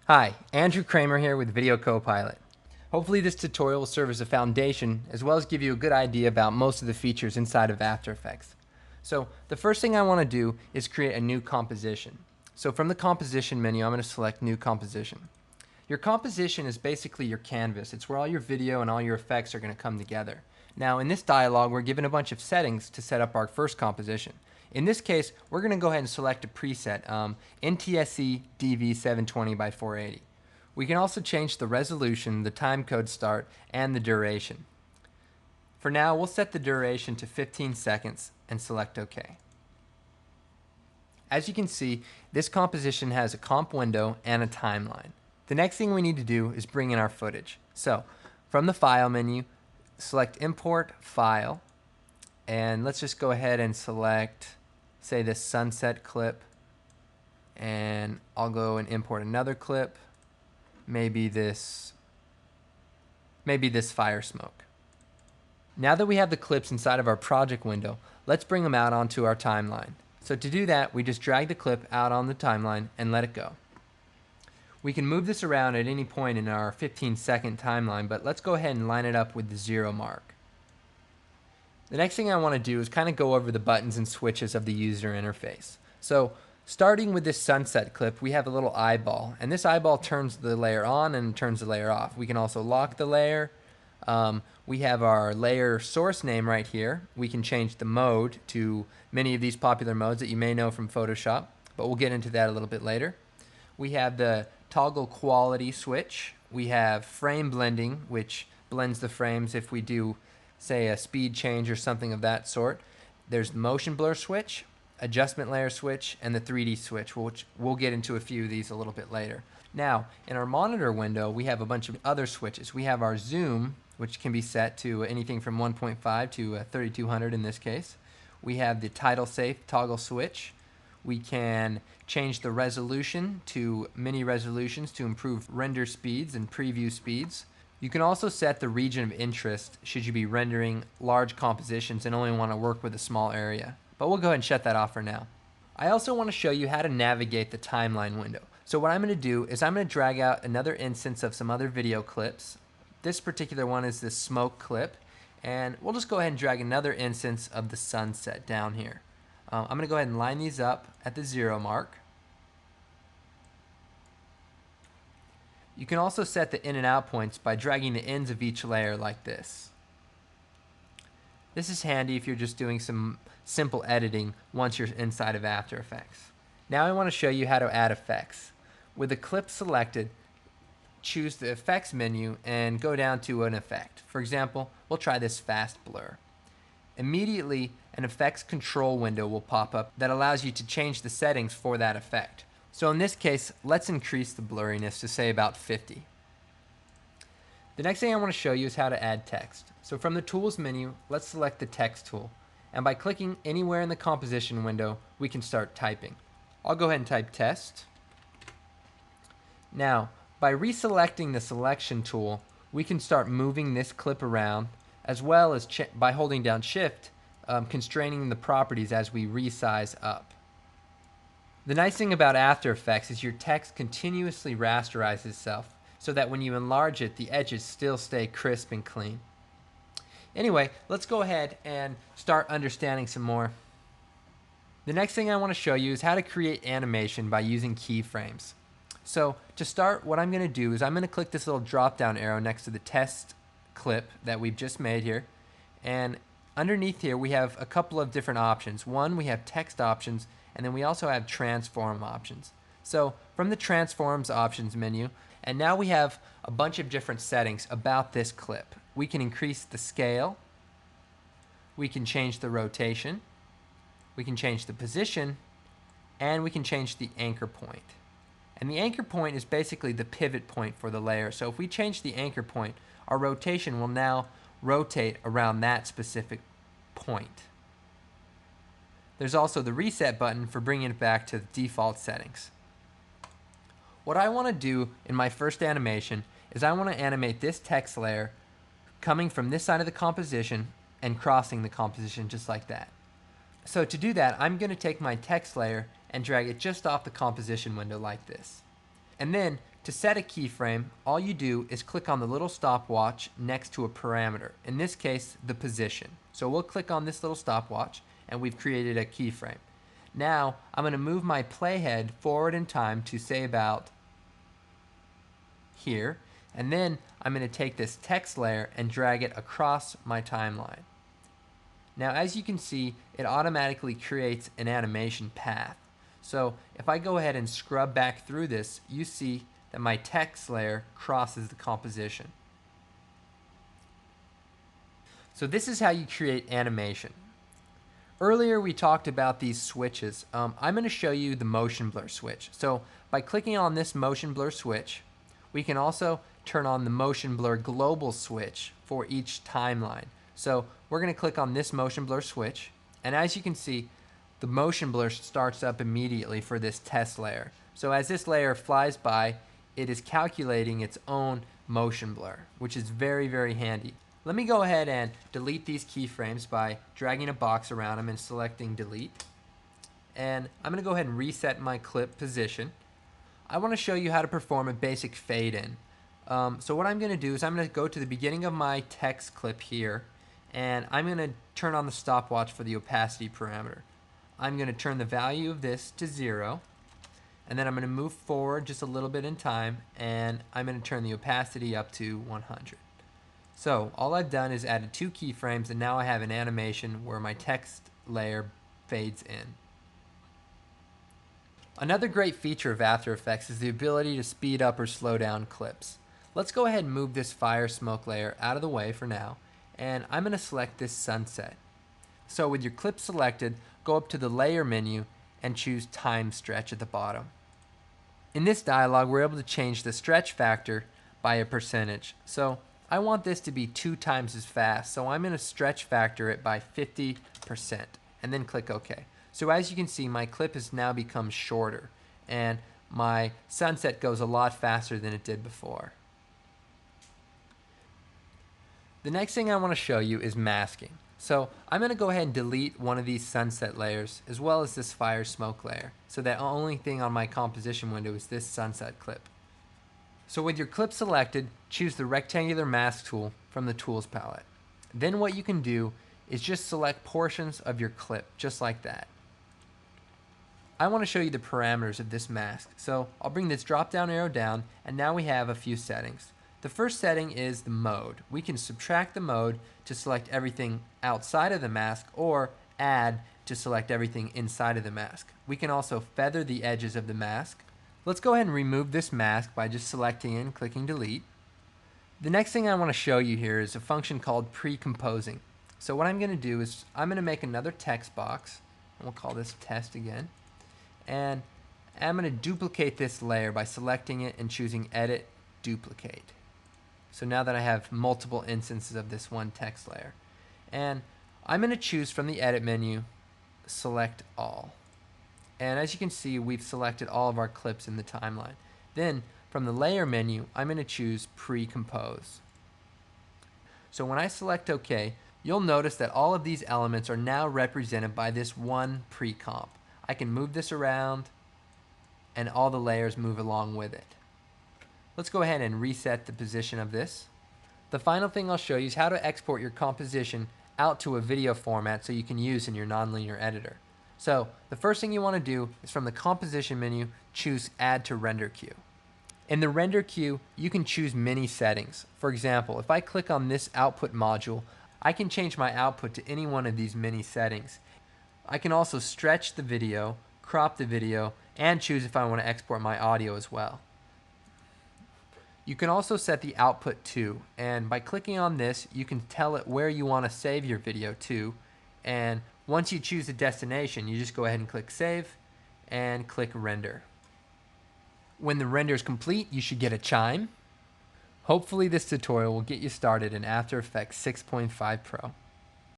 Hi, Andrew Kramer here with Video Copilot. Hopefully this tutorial will serve as a foundation as well as give you a good idea about most of the features inside of After Effects. So the first thing I want to do is create a new composition. So from the composition menu, I'm going to select new composition. Your composition is basically your canvas. It's where all your video and all your effects are going to come together. Now in this dialog, we're given a bunch of settings to set up our first composition. In this case, we're going to go ahead and select a preset, NTSC DV720x480. We can also change the resolution, the timecode start, and the duration. For now, we'll set the duration to 15 seconds and select OK. As you can see, this composition has a comp window and a timeline. The next thing we need to do is bring in our footage. So, from the File menu, select Import File, and let's just go ahead and select, say, this sunset clip, and I'll go and import another clip, maybe this fire smoke. Now that we have the clips inside of our project window, let's bring them out onto our timeline. So to do that, we just drag the clip out on the timeline and let it go. We can move this around at any point in our 15-second timeline, but let's go ahead and line it up with the 0 mark. The next thing I want to do is kind of go over the buttons and switches of the user interface. So starting with this sunset clip, we have a little eyeball, and this eyeball turns the layer on and turns the layer off. We can also lock the layer. We have our layer source name right here. We can change the mode to many of these popular modes that you may know from Photoshop, but we'll get into that a little bit later. We have the toggle quality switch. We have frame blending, which blends the frames if we do, say, a speed change or something of that sort. There's the motion blur switch, adjustment layer switch, and the 3D switch, which we'll get into a few of these a little bit later. Now, in our monitor window, we have a bunch of other switches. We have our zoom, which can be set to anything from 1.5 to 3200 in this case. We have the title safe toggle switch. We can change the resolution to mini resolutions to improve render speeds and preview speeds. You can also set the region of interest should you be rendering large compositions and only want to work with a small area. But we'll go ahead and shut that off for now. I also want to show you how to navigate the timeline window. So what I'm going to do is I'm going to drag out another instance of some other video clips. This particular one is this smoke clip, and we'll just go ahead and drag another instance of the sunset down here. I'm going to go ahead and line these up at the 0 mark. You can also set the in and out points by dragging the ends of each layer like this. This is handy if you're just doing some simple editing once you're inside of After Effects. Now I want to show you how to add effects. With the clip selected, choose the effects menu and go down to an effect. For example, we'll try this fast blur. Immediately, an effects control window will pop up that allows you to change the settings for that effect. So in this case, let's increase the blurriness to say about 50. The next thing I want to show you is how to add text. So from the Tools menu, let's select the Text tool. And by clicking anywhere in the composition window, we can start typing. I'll go ahead and type test. Now, by reselecting the selection tool, we can start moving this clip around, as well as by holding down Shift, constraining the properties as we resize up. The nice thing about After Effects is your text continuously rasterizes itself, so that when you enlarge it, the edges still stay crisp and clean. Anyway, let's go ahead and start understanding some more. The next thing I want to show you is how to create animation by using keyframes. So to start, what I'm going to do is I'm going to click this little drop down arrow next to the test clip that we've just made here, and underneath here we have a couple of different options. One, we have text options, and then we also have transform options. So from the transforms options menu, and now we have a bunch of different settings about this clip. We can increase the scale, we can change the rotation, we can change the position, and we can change the anchor point. And the anchor point is basically the pivot point for the layer. So if we change the anchor point, our rotation will now rotate around that specific point. There's also the reset button for bringing it back to the default settings. What I want to do in my first animation is I want to animate this text layer coming from this side of the composition and crossing the composition just like that. So to do that, I'm going to take my text layer and drag it just off the composition window like this. And then To set a keyframe, all you do is click on the little stopwatch next to a parameter, in this case, the position. So we'll click on this little stopwatch and we've created a keyframe. Now, I'm going to move my playhead forward in time to say about here, and then I'm going to take this text layer and drag it across my timeline. Now, as you can see, it automatically creates an animation path. So if I go ahead and scrub back through this, you see that my text layer crosses the composition. So this is how you create animation. Earlier we talked about these switches. I'm going to show you the motion blur switch. So by clicking on this motion blur switch, we can also turn on the motion blur global switch for each timeline. So we're going to click on this motion blur switch, and as you can see, the motion blur starts up immediately for this test layer. So as this layer flies by, it is calculating its own motion blur, which is very, very handy. Let me go ahead and delete these keyframes by dragging a box around them and selecting delete. And I'm going to go ahead and reset my clip position. I want to show you how to perform a basic fade in. So what I'm going to do is I'm going to go to the beginning of my text clip here, and I'm going to turn on the stopwatch for the opacity parameter. I'm going to turn the value of this to 0, and then I'm going to move forward just a little bit in time, and I'm going to turn the opacity up to 100. So all I've done is added 2 keyframes, and now I have an animation where my text layer fades in. Another great feature of After Effects is the ability to speed up or slow down clips. Let's go ahead and move this fire smoke layer out of the way for now, and I'm going to select this sunset. So with your clip selected, go up to the layer menu and choose time stretch at the bottom. In this dialog, we're able to change the stretch factor by a percentage. So I want this to be 2 times as fast, so I'm going to stretch factor it by 50% and then click OK. So as you can see, my clip has now become shorter and my sunset goes a lot faster than it did before. The next thing I want to show you is masking. So I'm going to go ahead and delete one of these sunset layers as well as this fire smoke layer, so that the only thing on my composition window is this sunset clip. So with your clip selected, choose the rectangular mask tool from the tools palette. Then what you can do is just select portions of your clip, just like that. I want to show you the parameters of this mask. So I'll bring this drop down arrow down, and now we have a few settings. The first setting is the mode. We can subtract the mode to select everything outside of the mask, or add to select everything inside of the mask. We can also feather the edges of the mask. Let's go ahead and remove this mask by just selecting it and clicking delete. The next thing I want to show you here is a function called pre-composing. So what I'm going to do is I'm going to make another text box, and we'll call this test again, and I'm going to duplicate this layer by selecting it and choosing edit, duplicate. So now that I have multiple instances of this one text layer, and I'm going to choose from the edit menu, select all. And as you can see, we've selected all of our clips in the timeline. Then from the layer menu, I'm going to choose pre-compose. So when I select OK, you'll notice that all of these elements are now represented by this one pre-comp. I can move this around and all the layers move along with it. Let's go ahead and reset the position of this. The final thing I'll show you is how to export your composition out to a video format so you can use in your nonlinear editor. So the first thing you want to do is from the composition menu, choose add to render queue. In the render queue, you can choose many settings. For example, if I click on this output module, I can change my output to any one of these many settings. I can also stretch the video, crop the video, and choose if I want to export my audio as well. You can also set the output to, and by clicking on this, you can tell it where you want to save your video to, and once you choose the destination, you just go ahead and click save and click render. When the render is complete, you should get a chime. Hopefully this tutorial will get you started in After Effects 6.5 Pro.